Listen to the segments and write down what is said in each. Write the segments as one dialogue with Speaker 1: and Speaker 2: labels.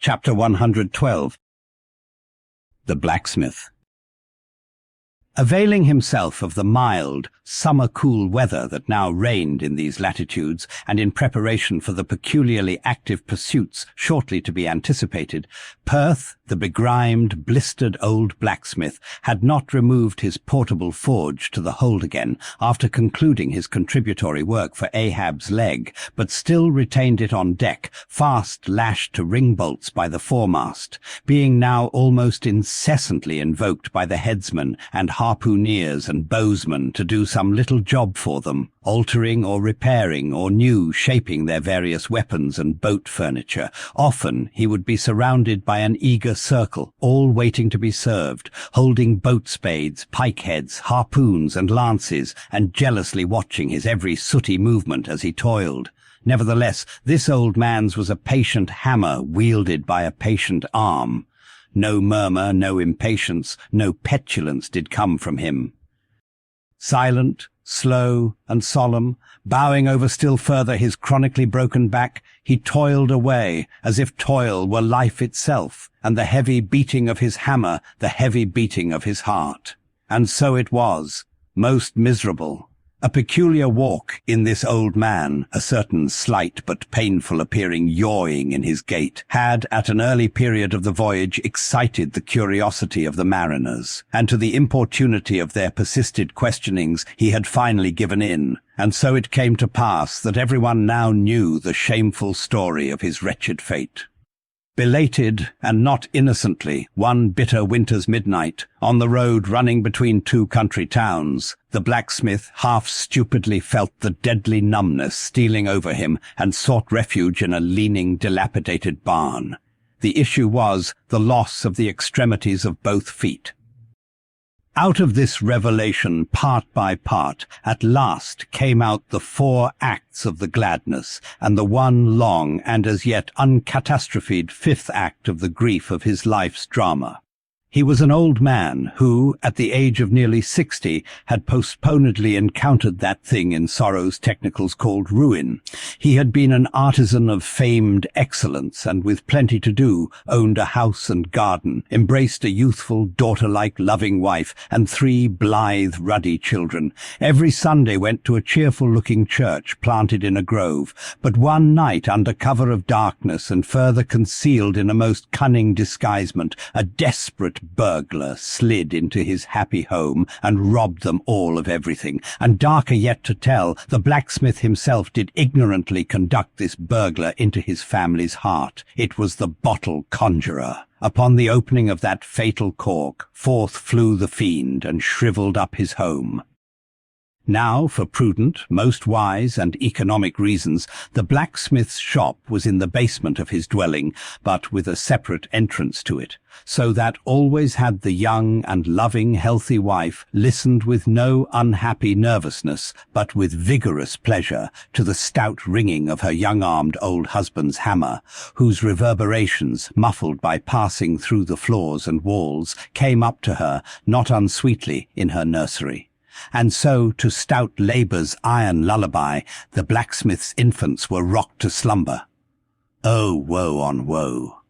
Speaker 1: Chapter 112. The Blacksmith. Availing himself of the mild, summer-cool weather that now reigned in these latitudes, and in preparation for the peculiarly active pursuits shortly to be anticipated, Perth, the begrimed, blistered old blacksmith, had not removed his portable forge to the hold again after concluding his contributory work for Ahab's leg, but still retained it on deck, fast lashed to ring bolts by the foremast, being now almost incessantly invoked by the headsman and harpooneers and bowsmen to do some little job for them, altering or repairing or new shaping their various weapons and boat furniture. Often he would be surrounded by an eager circle, all waiting to be served, holding boat spades, pike heads, harpoons and lances, and jealously watching his every sooty movement as he toiled. Nevertheless, this old man's was a patient hammer wielded by a patient arm. No murmur, no impatience, no petulance did come from him. Silent, slow, and solemn, bowing over still further his chronically broken back, he toiled away, as if toil were life itself, and the heavy beating of his hammer the heavy beating of his heart. And so it was, most miserable. A peculiar walk in this old man, a certain slight but painful-appearing yawing in his gait, had at an early period of the voyage excited the curiosity of the mariners, and to the importunity of their persisted questionings he had finally given in, and so it came to pass that everyone now knew the shameful story of his wretched fate. Belated, and not innocently, one bitter winter's midnight, on the road running between two country towns, the blacksmith half stupidly felt the deadly numbness stealing over him and sought refuge in a leaning, dilapidated barn. The issue was the loss of the extremities of both feet. Out of this revelation, part by part, at last came out the 4 acts of the gladness, and the one long and as yet uncatastrophed 5th act of the grief of his life's drama. He was an old man who, at the age of nearly 60, had postponedly encountered that thing in sorrow's technicals called ruin. He had been an artisan of famed excellence, and with plenty to do, owned a house and garden, embraced a youthful, daughter-like, loving wife, and 3 blithe, ruddy children. Every Sunday went to a cheerful-looking church planted in a grove, but one night, under cover of darkness and further concealed in a most cunning disguisement, a desperate burglar slid into his happy home and robbed them all of everything. And darker yet to tell, the blacksmith himself did ignorantly conduct this burglar into his family's heart. It was the bottle conjurer. Upon the opening of that fatal cork, forth flew the fiend and shriveled up his home. Now, for prudent, most wise, and economic reasons, the blacksmith's shop was in the basement of his dwelling, but with a separate entrance to it, so that always had the young and loving, healthy wife listened with no unhappy nervousness, but with vigorous pleasure, to the stout ringing of her young-armed old husband's hammer, whose reverberations, muffled by passing through the floors and walls, came up to her, not unsweetly, in her nursery. And so, to stout labour's iron lullaby, the blacksmith's infants were rocked to slumber. O woe on woe!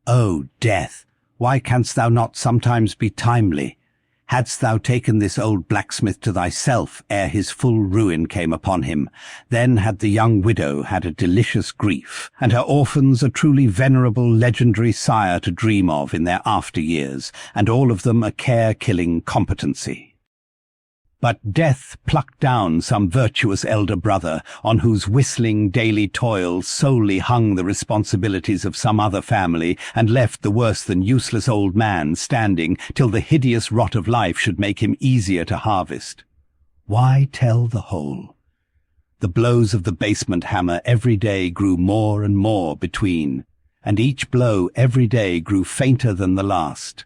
Speaker 1: O death! Why canst thou not sometimes be timely? Hadst thou taken this old blacksmith to thyself ere his full ruin came upon him, then had the young widow had a delicious grief, and her orphans a truly venerable legendary sire to dream of in their after years, and all of them a care-killing competency. But death plucked down some virtuous elder brother, on whose whistling daily toil solely hung the responsibilities of some other family, and left the worse than useless old man standing till the hideous rot of life should make him easier to harvest. Why tell the whole? The blows of the basement hammer every day grew more and more between, and each blow every day grew fainter than the last.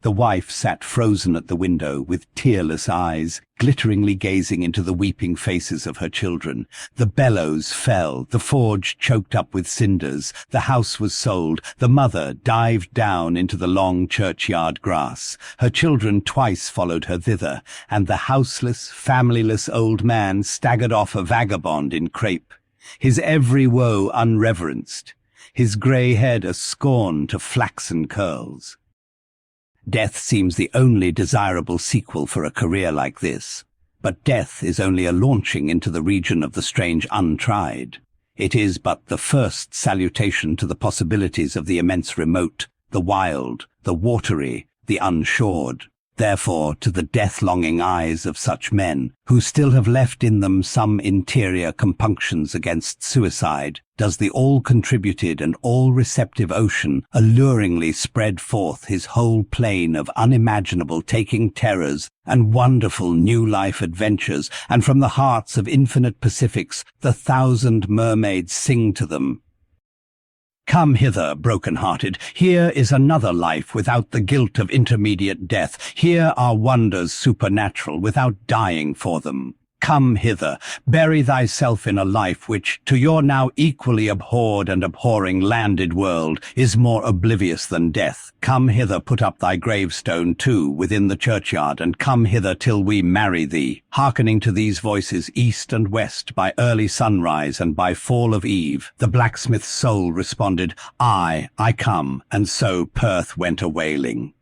Speaker 1: The wife sat frozen at the window, with tearless eyes, glitteringly gazing into the weeping faces of her children. The bellows fell, the forge choked up with cinders, the house was sold, the mother dived down into the long churchyard grass. Her children twice followed her thither, and the houseless, familyless old man staggered off a vagabond in crape, his every woe unreverenced. his grey head a scorn to flaxen curls. Death seems the only desirable sequel for a career like this, but death is only a launching into the region of the strange untried. It is but the first salutation to the possibilities of the immense remote, the wild, the watery, the unshored. Therefore, to the death-longing eyes of such men, who still have left in them some interior compunctions against suicide, does the all-contributed and all-receptive ocean alluringly spread forth his whole plain of unimaginable taking terrors and wonderful new-life adventures, and from the hearts of infinite Pacifics the 1,000 mermaids sing to them. Come hither, broken-hearted. Here is another life without the guilt of intermediate death. Here are wonders supernatural without dying for them. Come hither, bury thyself in a life which, to your now equally abhorred and abhorring landed world, is more oblivious than death. Come hither, put up thy gravestone too within the churchyard, and come hither till we marry thee. Hearkening to these voices east and west, by early sunrise and by fall of eve, the blacksmith's soul responded, I come, and so Perth went a-wailing.